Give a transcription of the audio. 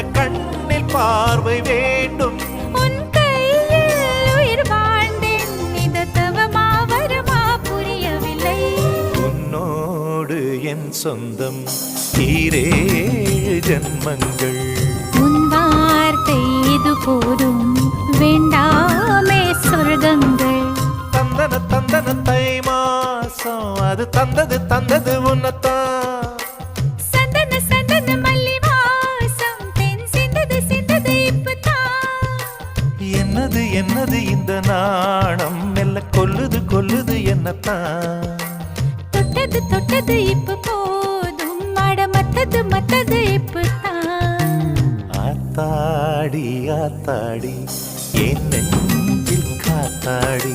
தங்க கண்ணில் பார்வை வேண்டும். உன் கையில் உயிர் வாழ்ந்தேன், இது தவமா வருமா புரியவில்லை. உன்னோடு என் சொந்தம் ஈரேழு ஜன்மங்கள். உன் வார்த்தை இது போதும், வேண்டாமே சொர்க்கங்கள். தந்தன தந்தன தை மாசம் அது தந்தது உன்னத்தான். சந்தன சந்தன மல்லி வாசம் தென் சிந்தது இப்பதான். என்னது என்னது இந்த நாணம் மெல்ல கொல்லுது என்னத்தான். தொட்டது இப்ப போதும், அட மத்தது இப்பதான். ஆத்தாடி ஆத்தாடி என் நெஞ்சில் காத்தாடி